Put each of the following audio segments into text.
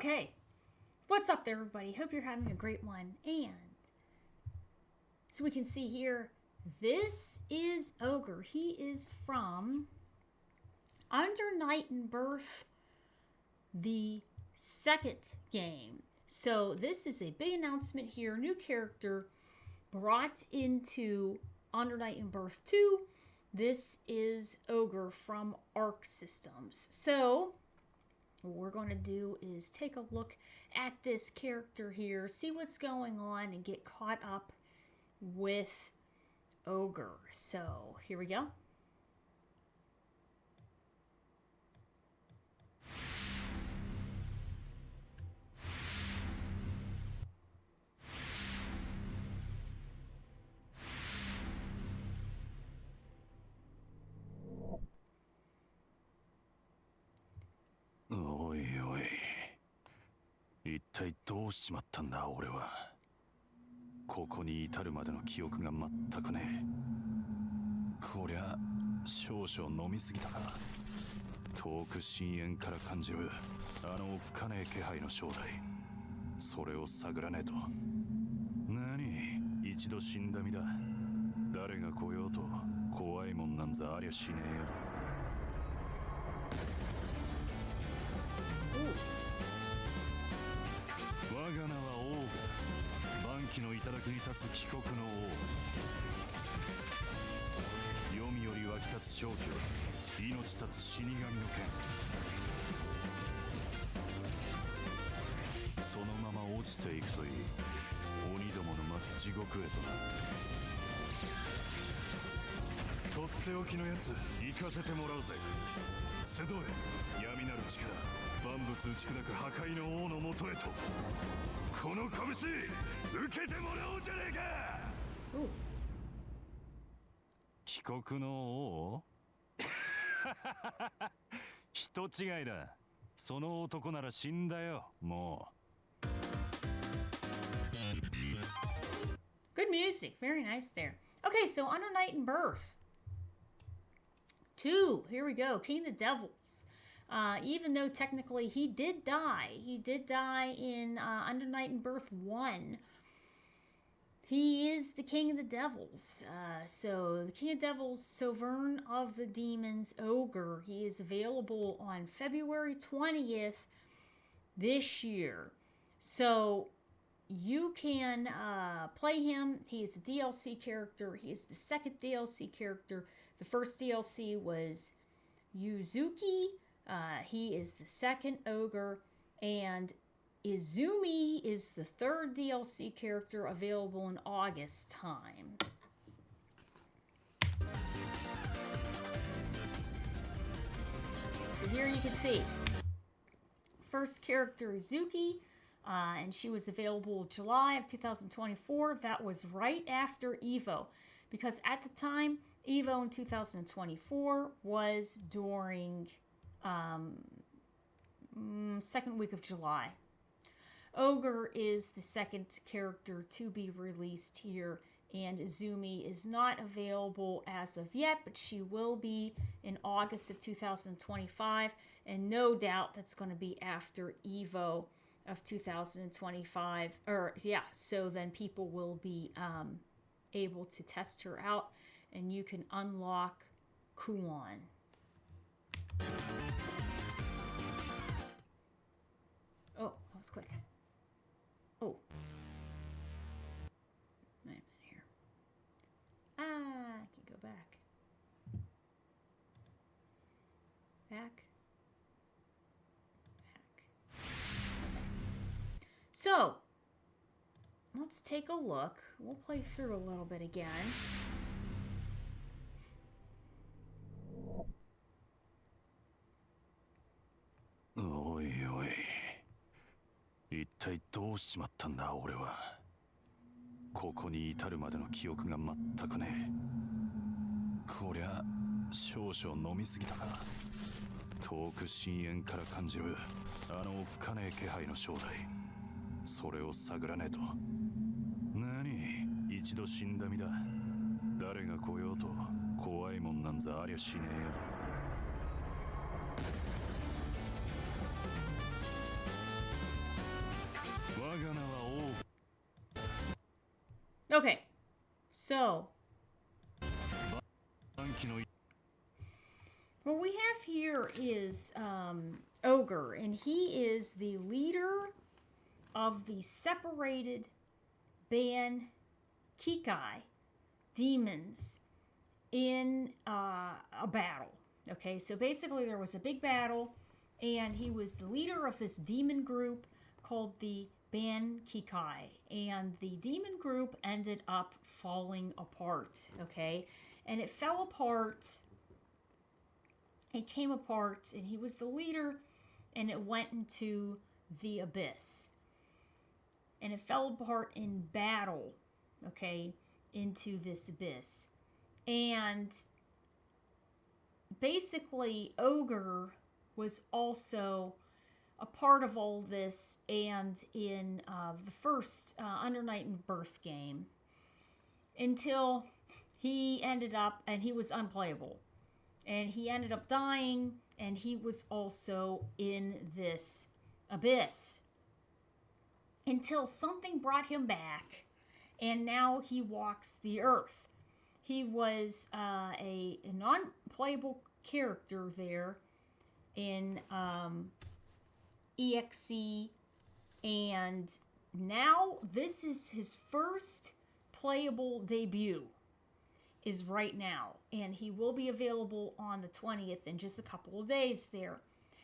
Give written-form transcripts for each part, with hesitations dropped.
Okay, what's up there, everybody? Hope you're having a great one. And so we can see here, this is Ogre. He is from Under Night and Birth, the second game. So this is a big announcement here. New character brought into Under Night and Birth 2. This is Ogre from Arc Systems. So what we're going to do is take a look at this character here, see what's going on, and get caught up with Ogre. So here we go.おいおい、一体どうしちまったんだ俺は。ここに至るまでの記憶が全くねえ。こりゃ少々飲みすぎたか。遠く深淵から感じるあのおっかねえ気配の正体、それを探らねえと。何、一度死んだ身だ。誰が来ようと怖いもんなんざありゃしねえよ。我が名は王、万鬼の頂に立つ帰国の王。黄泉より湧き立つ正気、命立つ死神の剣。そのまま落ちていくといい。鬼どもの待つ地獄へとな。とっておきのやつ行かせてもらうぜ。集え、闇なる力、万物打ち砕く破壊の王のもとへと。この拳受けてもらおうじゃねえか。帰国の王人違いだ。その男なら死んだよ、もう。 Good music. Very nice there. Okay, so Under Night and Birth 2. Here we go. King of the Devils. Even though technically he did die in Under Night and Birth 1. He is the King of the Devils. So the King of Devils, Sovereign of the Demons, Ogre. He is available on February 20th this year. So you can play him. He is a DLC character. He is the second DLC character. The first DLC was Izumi. He is the second Ogre. And Izumi is the third DLC character, available in August time. So here you can see first character Izumi, and she was available July of 2024. That was right after Evo, because at the time Evo in 2024 was during second week of July. Ogre is the second character to be released here, and Izumi is not available as of yet, but she will be in August of 2025, and no doubt that's going to be after Evo of 2025, so then people will be able to test her out, and you can unlock Kuon. Oh, that was quick. Oh. Wait a minute here. I can go back. Back. Okay. So, let's take a look. We'll play through a little bit again.おいおい、一体どうしちまったんだ俺は。ここに至るまでの記憶が全くねえ。こりゃ少々飲みすぎたか。遠く深淵から感じるあのおっかねえ気配の正体、それを探らねえと。何、一度死んだ身だ。誰が来ようと怖いもんなんざありゃしねえよ。Okay, so what we have here is Ogre, and he is the leader of the separated Ban Kikai demons in a battle. Okay, so basically there was a big battle, and he was the leader of this demon group called the Ban Kikai, and the demon group ended up falling apart. Okay, and it fell apart. It came apart, and he was the leader, and it went into the abyss. And it fell apart in battle, okay, into this abyss. And basically, Ogre was also a part of all this, and in the first Under Night and Birth game, until he ended up, and he was unplayable. And he ended up dying, and he was also in this abyss. Until something brought him back, and now he walks the earth. He was a non-playable character there in EXE, and now this is his first playable debut, is right now, and he will be available on the 20th in just a couple of days there.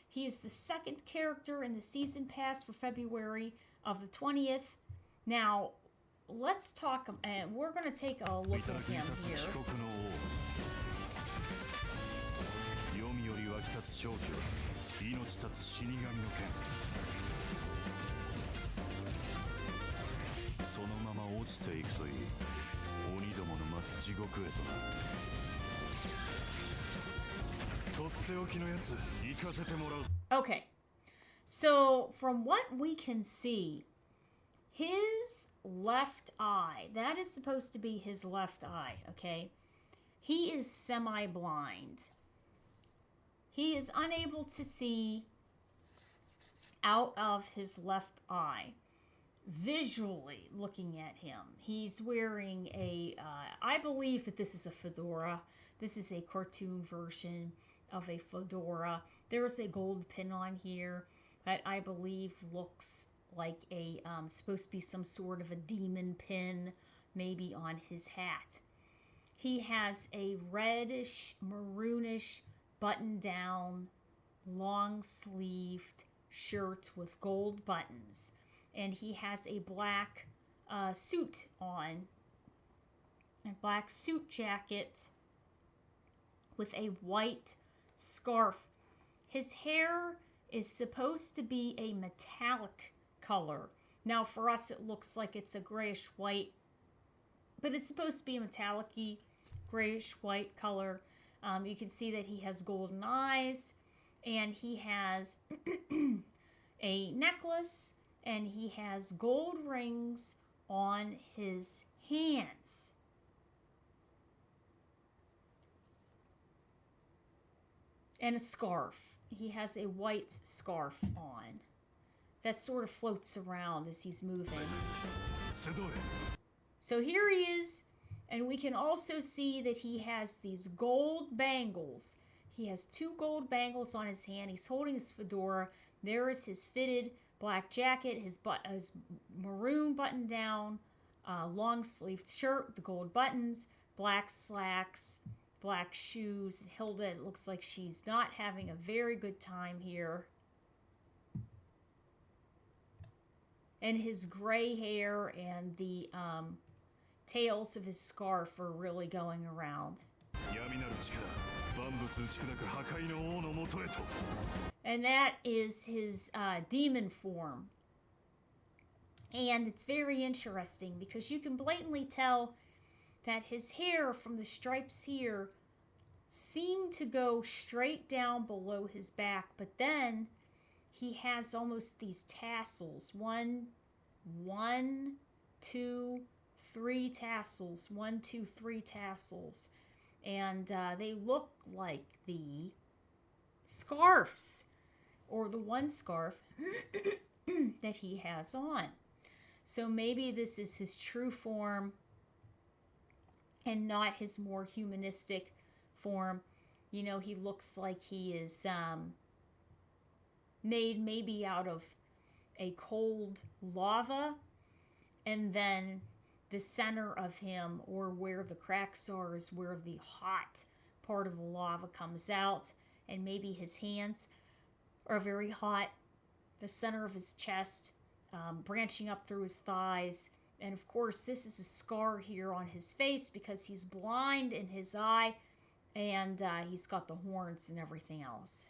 He is the second character in the season pass for February of the 20th. Now, let's talk, and we're going to take a look at him here. Okay, so from what we can see, his left eye, that is supposed to be his left eye, okay? He is semi-blind. He is unable to see out of his left eye. Visually looking at him, he's wearing a, I believe that this is a fedora. This is a cartoon version of a fedora. There is a gold pin on here that I believe looks like a, supposed to be some sort of a demon pin, maybe on his hat. He has a reddish, maroonish, button-down, long-sleeved shirt with gold buttons. And he has a black suit on, a black suit jacket with a white scarf. His hair is supposed to be a metallic color. Now for us it looks like it's a grayish white, but it's supposed to be a metallic-y grayish white color. You can see that he has golden eyes, and he has a necklace, and he has gold rings on his hands. And a scarf. He has a white scarf on that sort of floats around as he's moving. So here he is, and we can also see that he has these gold bangles. He has 2 gold bangles on his hand. He's holding his fedora. There is his fitted black jacket, his maroon button-down, long-sleeved shirt with the gold buttons, black slacks, black shoes. Hilda, it looks like she's not having a very good time here. And his gray hair and the tails of his scarf are really going around. And that is his demon form. And it's very interesting because you can blatantly tell that his hair from the stripes here seem to go straight down below his back, but then he has almost these tassels. One, two, 3 tassels. 1, 2, 3 tassels. And they look like the scarves, or the one scarf that he has on. So maybe this is his true form, and not his more humanistic form. You know, he looks like he is made maybe out of a cold lava, and then the center of him, or where the cracks are, is where the hot part of the lava comes out, and maybe his hands are very hot. The center of his chest, branching up through his thighs. And of course, this is a scar here on his face because he's blind in his eye, and he's got the horns and everything else.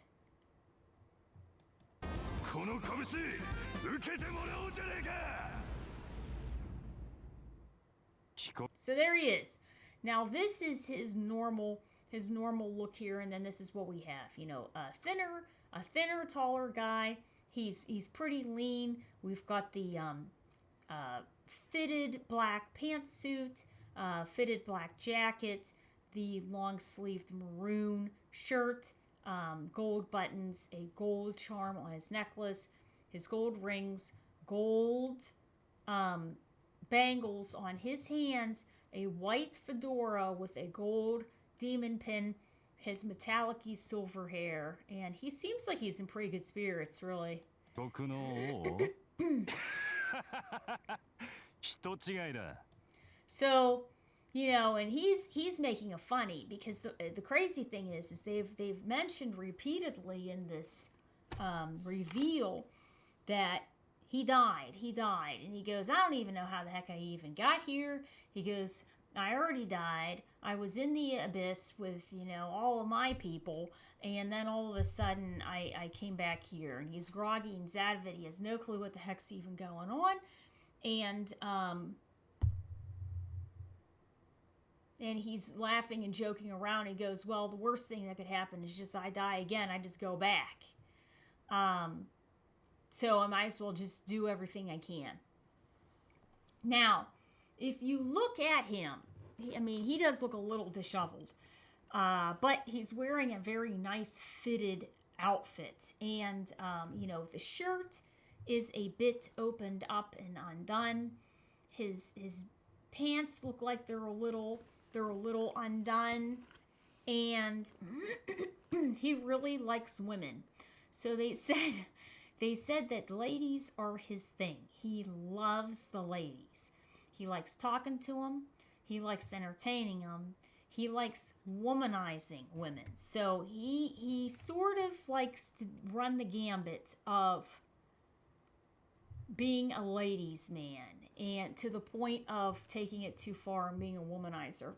So there he is. Now this is his normal look here, and then this is what we have. You know, a thinner, taller guy. He's pretty lean. We've got the fitted black pantsuit, fitted black jacket, the long-sleeved maroon shirt, gold buttons, a gold charm on his necklace, his gold rings, gold bangles on his hands, a white fedora with a gold demon pin, his metallic-y silver hair, and he seems like he's in pretty good spirits, really. So, you know, and he's making a funny, because the crazy thing is they've mentioned repeatedly in this reveal that he died, and he goes, I don't even know how the heck I even got here. He goes, I already died. I was in the abyss with, you know, all of my people, and then all of a sudden I came back here. And he's groggy, and out of it. He has no clue what the heck's even going on. And he's laughing and joking around. He goes, well, the worst thing that could happen is just I die again. I just go back. So I might as well just do everything I can. Now, if you look at him, he does look a little disheveled. But he's wearing a very nice fitted outfit. And, you know, the shirt is a bit opened up and undone. His pants look like they're a little undone. And he really likes women. So they said that ladies are his thing. He loves the ladies. He likes talking to them. He likes entertaining them. He likes womanizing women. So he sort of likes to run the gambit of being a ladies' man, and to the point of taking it too far and being a womanizer.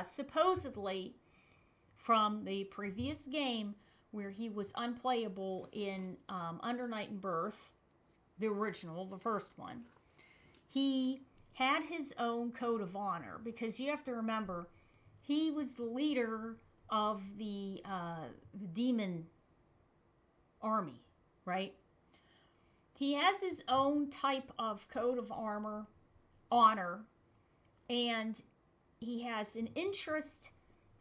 Supposedly, from the previous game where he was unplayable in Under Night and Birth, the original, the first one, he had his own code of honor, because you have to remember, he was the leader of the demon army, right? He has his own type of code of honor, and he has an interest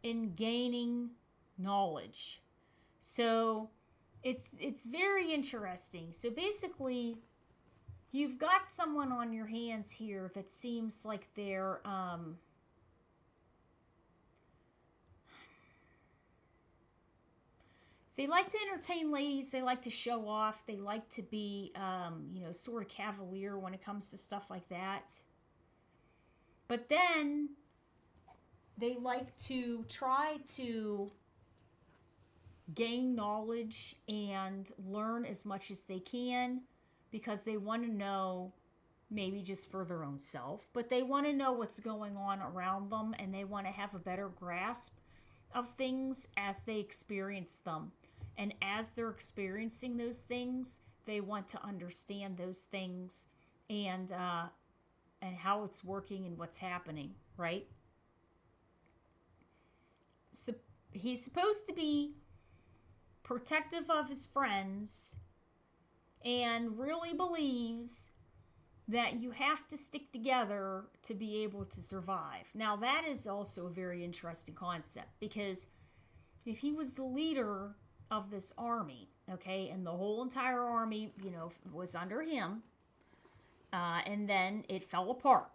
in gaining knowledge. So it's very interesting. So basically, you've got someone on your hands here that seems like they're they like to entertain ladies. They like to show off. They like to be, sort of cavalier when it comes to stuff like that. But then they like to try to gain knowledge and learn as much as they can, because they want to know, maybe just for their own self, but they want to know what's going on around them, and they want to have a better grasp of things as they experience them. And as they're experiencing those things, they want to understand those things and how it's working and what's happening, right? So he's supposed to be protective of his friends, and really believes that you have to stick together to be able to survive. Now, that is also a very interesting concept, because if he was the leader of this army, okay, and the whole entire army, was under him, and then it fell apart,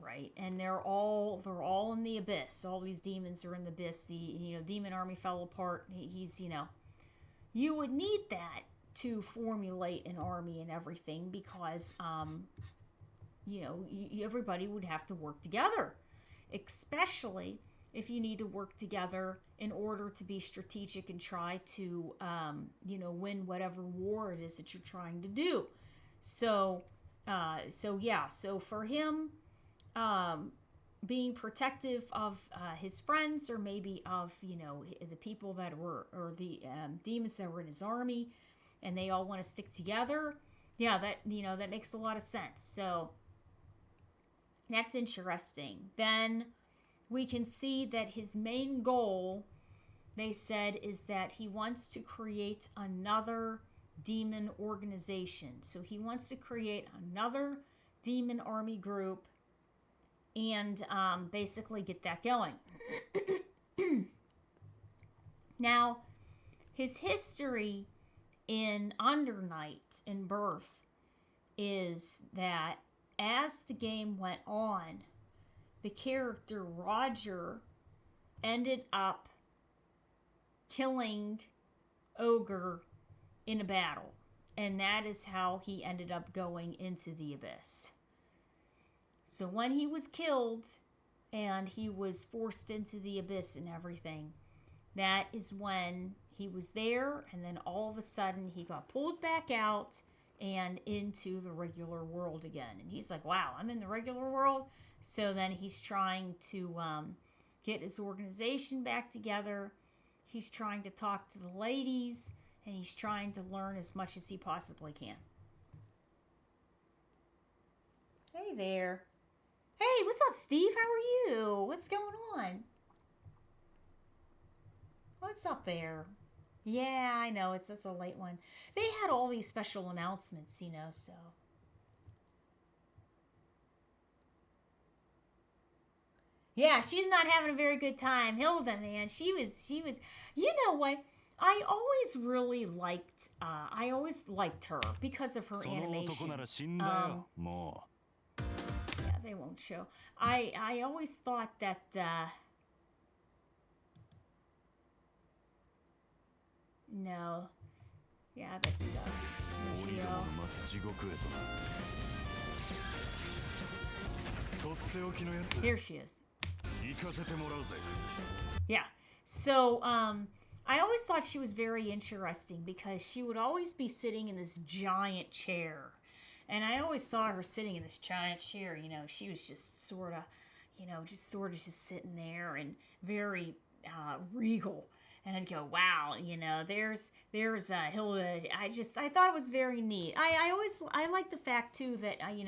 right? And they're all in the abyss. All these demons are in the abyss. The demon army fell apart. He's you would need that to formulate an army and everything because everybody would have to work together, especially if you need to work together in order to be strategic and try to win whatever war it is that you're trying to do. So for him, being protective of his friends, or maybe of the people that were, or the demons that were in his army, and they all want to stick together. Yeah, that makes a lot of sense. So that's interesting. Then we can see that his main goal, they said, is that he wants to create another demon organization. So he wants to create another demon army group and basically get that going. Now, his history in Undernight in Birth is that as the game went on, the character Roger ended up killing Ogre in a battle. And that is how he ended up going into the abyss. So when he was killed and he was forced into the abyss and everything, that is when he was there, and then all of a sudden he got pulled back out and into the regular world again. And he's like, wow, I'm in the regular world? So then he's trying to get his organization back together. He's trying to talk to the ladies, and he's trying to learn as much as he possibly can. Hey there. Hey, what's up, Steve? How are you? What's going on? What's up there? Yeah, I know, it's a late one. They had all these special announcements, so. Yeah, she's not having a very good time. Hilda, man, she was, you know what? I always really liked her because of her animation. Yeah, they won't show. I always thought that, no. Yeah, that's, here she is. Yeah. So, I always thought she was very interesting because she would always be sitting in this giant chair. And I always saw her sitting in this giant chair, she was just sort of, just sitting there and very regal. And I'd go, wow, there's Hilda. I thought it was very neat. I like the fact too that, I knew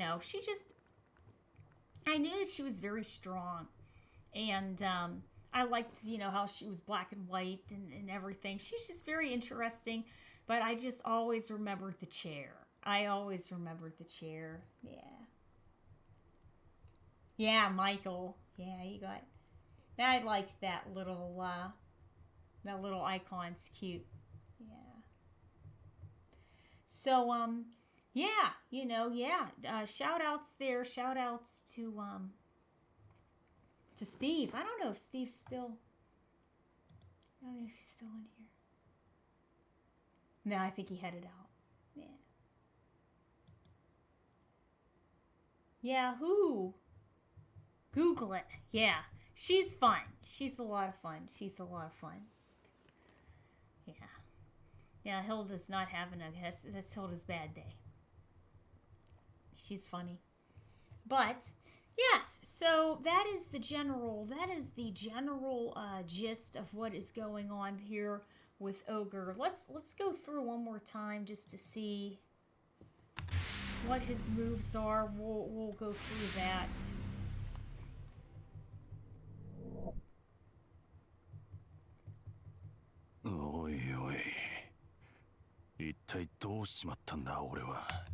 that she was very strong. And, I liked, how she was black and white and everything. She's just very interesting. But I just always remembered the chair. I always remembered the chair. Yeah. Yeah, Michael. Yeah, you got... I like that little icon's cute. Yeah. So, shout outs there. Shout outs to Steve. I don't know if Steve's still... I don't know if he's still in here. No, I think he headed out. Yeah. Yeah, who? Google it. Yeah. She's fun. She's a lot of fun. Yeah. Yeah, Hilda's not having that's Hilda's bad day. She's funny. But, yes, so that is the general gist of what is going on here with Ogre. Let's go through one more time just to see what his moves are. We'll go through that.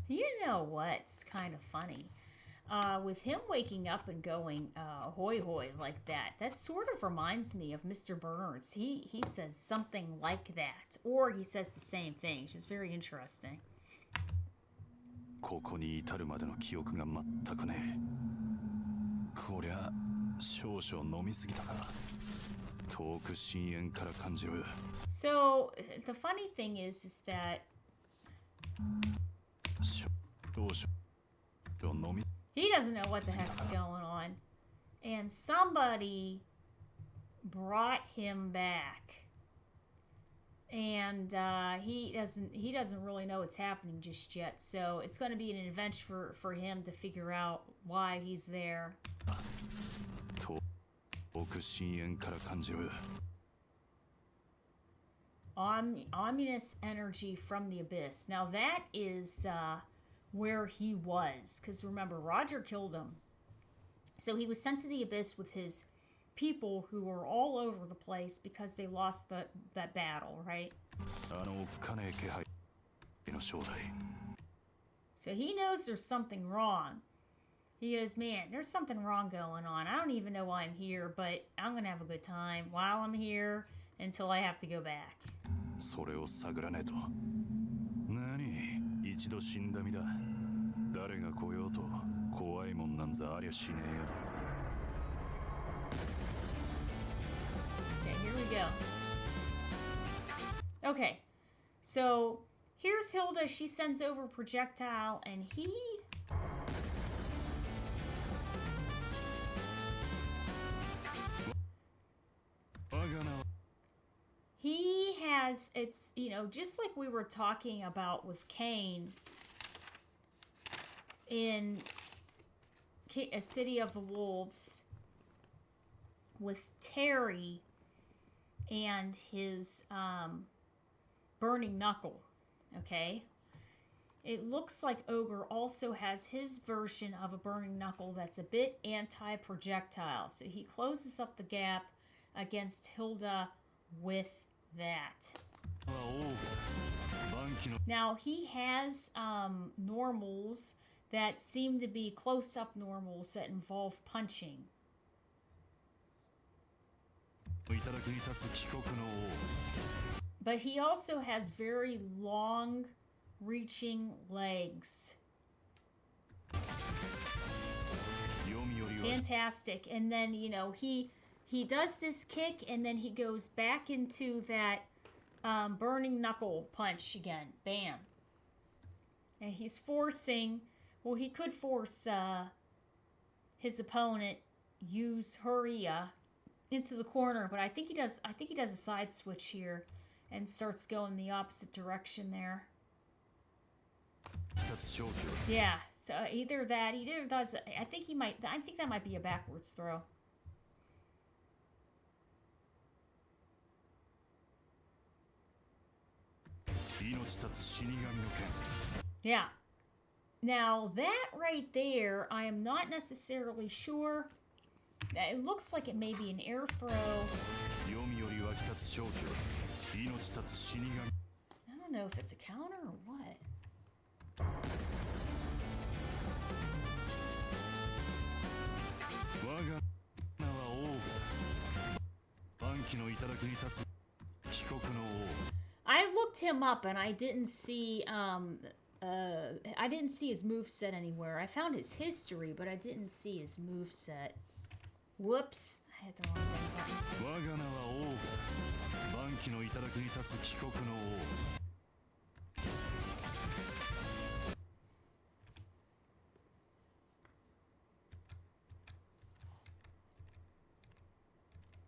You know what's kind of funny? With him waking up and going hoy hoy like that sort of reminds me of Mr. Burns. He says something like that, or he says the same thing. It's just very interesting. こりゃ少々飲みすぎたか。遠く深淵から感じる。 So the funny thing is that 少々飲み he doesn't know what the heck's going on, and somebody brought him back, and he doesn't really know what's happening just yet. So it's going to be an adventure for him to figure out why he's there. 遠く深淵から感じる。 Ominous energy from the abyss. Now that is where he was, because remember, Roger killed him. So he was sent to the abyss with his people who were all over the place because they lost that battle, right? あのおっかねえ気配の正体。 So he knows there's something wrong. He goes, man, there's something wrong going on. I don't even know why I'm here, but I'm going to have a good time while I'm here until I have to go back. それを探らねえと。何？一度死んだ身だ。誰が来ようと怖いもんなんざありゃしねえよ。 Okay, here we go. Okay, so here's Hilda. She sends over a projectile, and he... He has, it's, you know, just like we were talking about with Cain in A City of the Wolves, with Terry and his burning knuckle, okay? It looks like Ogre also has his version of a burning knuckle that's a bit anti-projectile. So he closes up the gap against Hilda with that. Now he has normals that seem to be close-up normals that involve punching. But he also has very long-reaching legs. Fantastic. And then, you know, he does this kick, and then he goes back into that burning knuckle punch again. Bam. And he's forcing... Well, he could force his opponent use Huria into the corner, but I think he does a side switch here and starts going the opposite direction there. Yeah, so either does... I think that might be a backwards throw. Yeah. Now, that right there, I am not necessarily sure. It looks like it may be an air throw. I don't know if it's a counter or what. I looked him up and I didn't see his moveset anywhere. I found his history, but I didn't see his moveset. Whoops. I had the wrong button.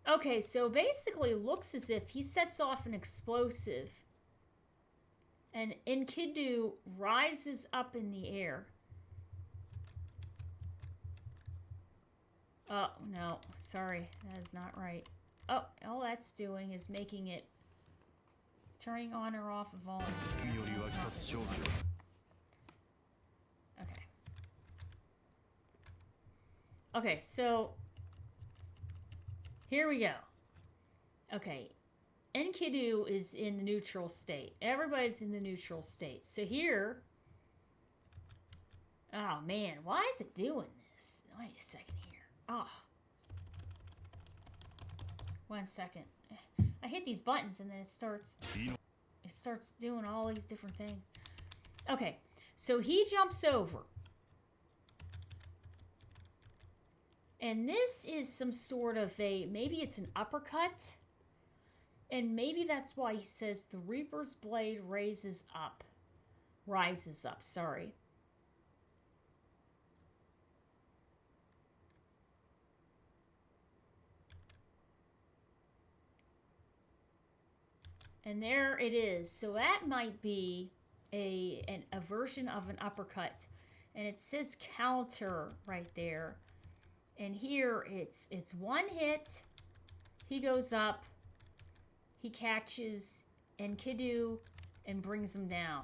Okay, so basically it looks as if he sets off an explosive and Enkidu rises up in the air. Oh, no. Sorry. That is not right. Oh, all that's doing is making it... turning on or off a volume. Okay. Okay, so... here we go. Okay. Enkidu is in the neutral state. Everybody's in the neutral state. So here... oh, man. Why is it doing this? Wait a second here. Oh. 1 second. I hit these buttons and then it starts doing all these different things. Okay. So he jumps over. And this is some sort of maybe it's an uppercut. And maybe that's why he says the Reaper's blade rises up, sorry. And there it is. So that might be a version of an uppercut. And it says counter right there. And here it's one hit. He goes up. He catches Enkidu and brings him down.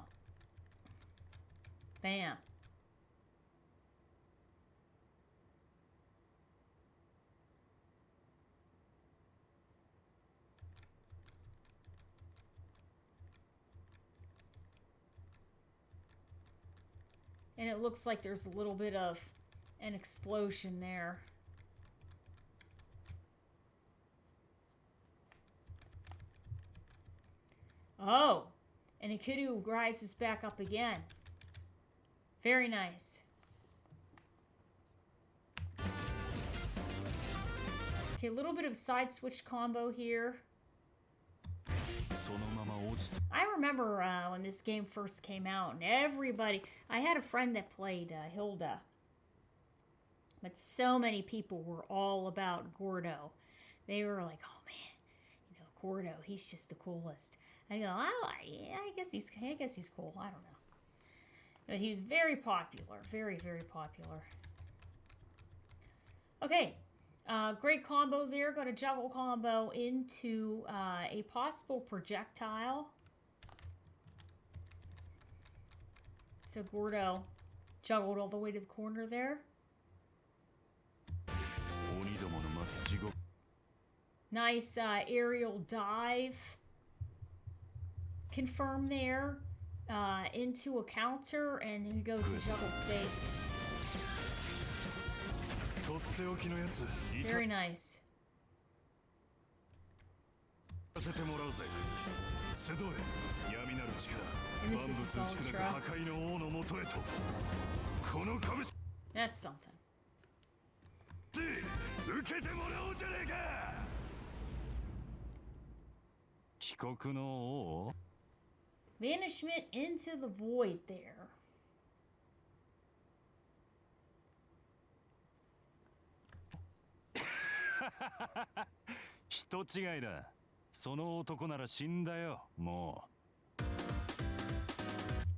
Bam. And it looks like there's a little bit of an explosion there. Oh, and Enkidu rises back up again. Very nice. Okay, a little bit of side switch combo here. I remember when this game first came out, and everybody... I had a friend that played Hilda. But so many people were all about Gordo. They were like, oh man, Gordo, he's just the coolest. I go, oh, yeah, I guess he's cool. I don't know. But he's very popular. Very, very popular. Okay. Great combo there. Got a juggle combo into a possible projectile. So Gordo juggled all the way to the corner there. Nice aerial dive. Confirm there into a counter, and he goes to juggle state. Very nice. And this is his ultra. That's something. Banishment into the void there.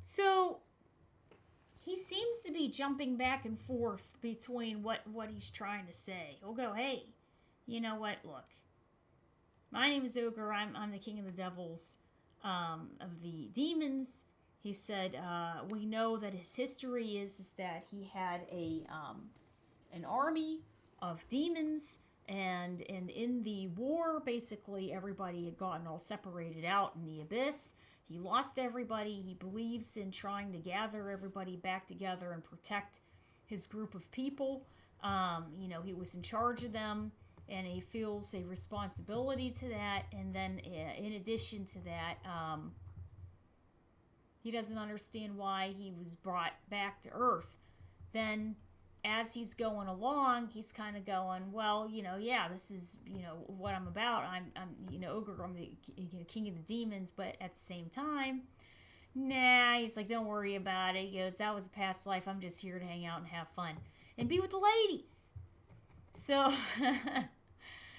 So he seems to be jumping back and forth between what he's trying to say. He'll go, hey, you know what, look. My name is Ogre. I'm the king of the devils, of the demons. He said, we know that his history is that he had an army of demons, and in the war, basically everybody had gotten all separated out in the abyss. He lost everybody. He believes in trying to gather everybody back together and protect his group of people. He was in charge of them, and he feels a responsibility to that. And then in addition to that, he doesn't understand why he was brought back to Earth. Then as he's going along, he's kind of going, well, yeah, this is, what I'm about. I'm Ogre, I'm the king of the demons, but at the same time, nah, he's like, don't worry about it. He goes, that was a past life. I'm just here to hang out and have fun and be with the ladies. So,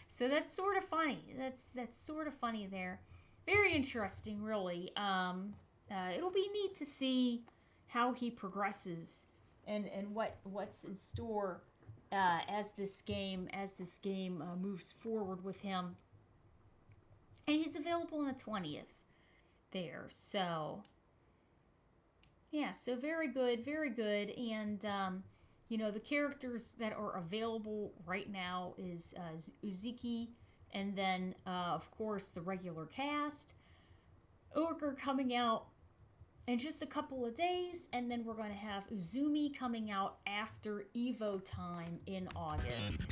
so that's sort of funny. That's sort of funny there. Very interesting, really. It'll be neat to see how he progresses and what's in store as this game moves forward with him. And he's available on the 20th there. So yeah, so very good, very good. And the characters that are available right now is Uzuki, and then of course the regular cast. Ogre coming out in just a couple of days, and then we're going to have Izumi coming out after Evo time in August.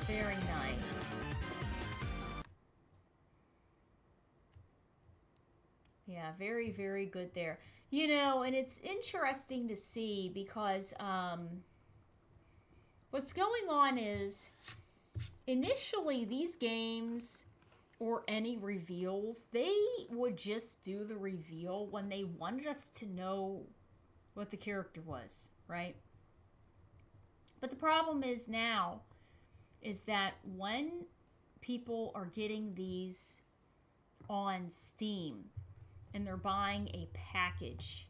Very nice. Yeah, very, very good there. You know, and it's interesting to see because what's going on is initially these games or any reveals, they would just do the reveal when they wanted us to know what the character was, right? But the problem is now is that when people are getting these on Steam and they're buying a package,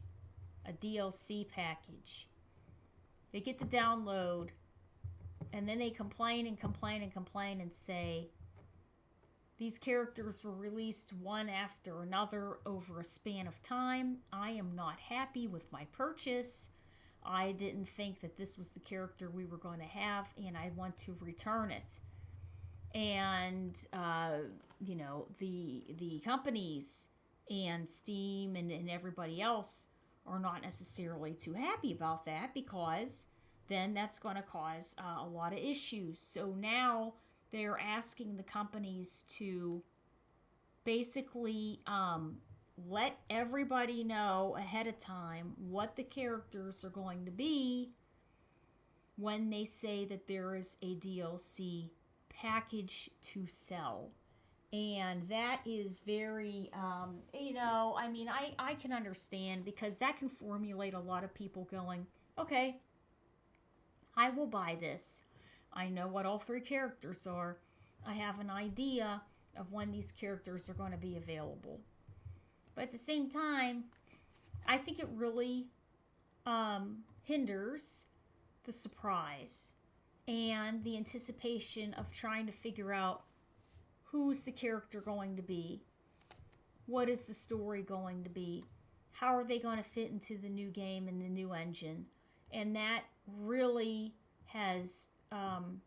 a DLC package, they get the download and then they complain and complain and complain and say, these characters were released one after another over a span of time. I am not happy with my purchase. I didn't think that this was the character we were going to have, and I want to return it. And, you know, the companies and Steam and everybody else are not necessarily too happy about that, because then that's going to cause a lot of issues. So now they're asking the companies to basically let everybody know ahead of time what the characters are going to be when they say that there is a DLC package to sell. And that is very, you know, I mean, I can understand, because that can formulate a lot of people going, okay, I will buy this. I know what all three characters are. I have an idea of when these characters are going to be available. But at the same time, I think it really hinders the surprise and the anticipation of trying to figure out who's the character going to be, what is the story going to be, how are they going to fit into the new game and the new engine. And that really has kind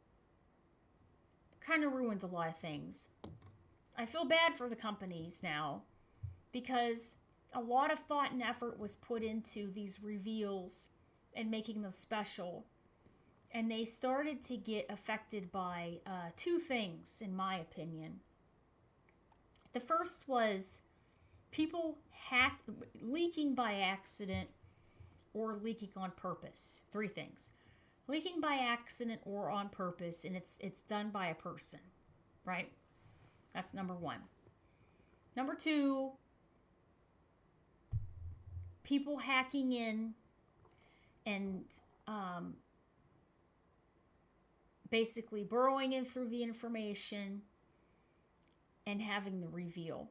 of ruined a lot of things. I feel bad for the companies now, because a lot of thought and effort was put into these reveals and making them special. And they started to get affected by two things, in my opinion. The first was people leaking by accident or leaking on purpose. Three things. Leaking by accident or on purpose, and it's done by a person, right? That's number one. Number two, people hacking in and basically burrowing in through the information and having the reveal.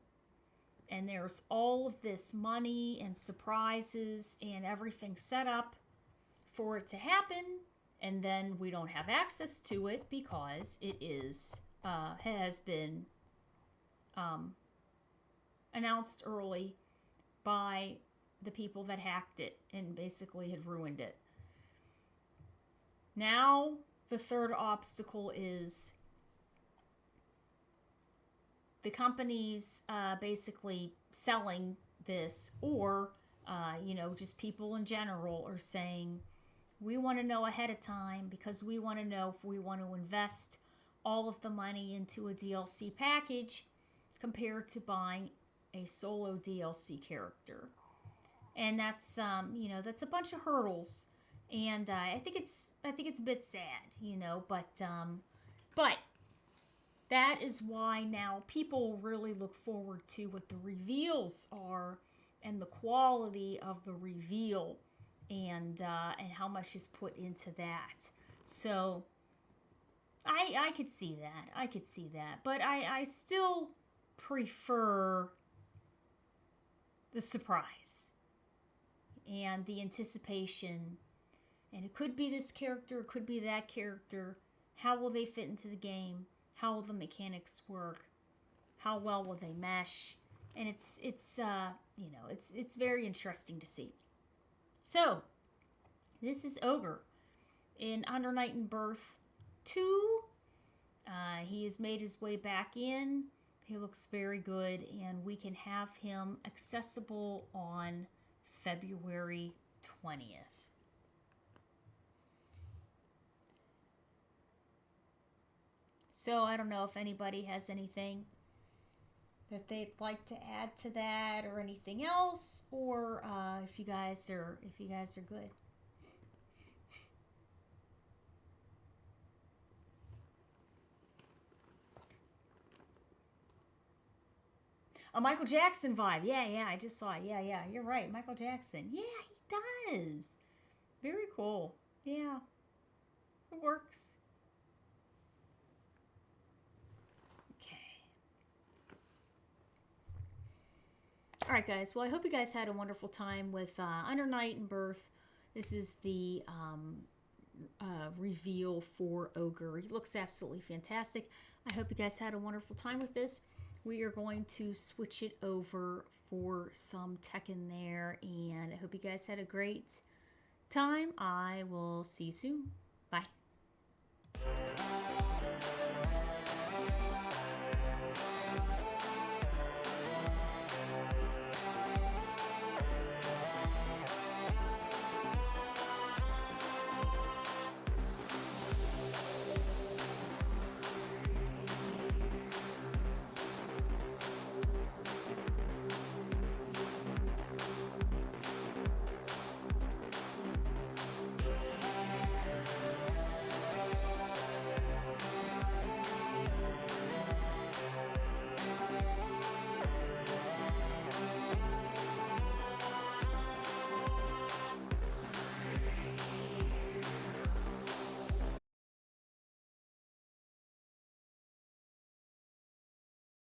And there's all of this money and surprises and everything set up for it to happen, and then we don't have access to it because it is has been announced early by the people that hacked it and basically had ruined it. Now the third obstacle is the companies basically selling this, or you know, just people in general are saying, we want to know ahead of time because we want to know if we want to invest all of the money into a DLC package compared to buying a solo DLC character. And that's you know, that's a bunch of hurdles, and I think it's a bit sad, you know, but that is why now people really look forward to what the reveals are and the quality of the reveal, and how much is put into that. So I could see that. But I still prefer the surprise and the anticipation. And it could be this character, it could be that character. How will they fit into the game? How will the mechanics work? How well will they mesh? And it's you know, it's very interesting to see. So, this is Ogre in Under Night and Birth 2. He has made his way back in. He looks very good, and we can have him accessible on February 20th. So I don't know if anybody has anything that they'd like to add to that or anything else, or if you guys are good. A Michael Jackson vibe. Yeah, I just saw it. Yeah, you're right. Michael Jackson. Yeah, he does. Very cool. Yeah, it works. Okay. All right, guys. Well, I hope you guys had a wonderful time with Under Night and Birth. This is the reveal for Ogre. He looks absolutely fantastic. I hope you guys had a wonderful time with this. We are going to switch it over for some Tekken there, and I hope you guys had a great time. I will see you soon. Bye.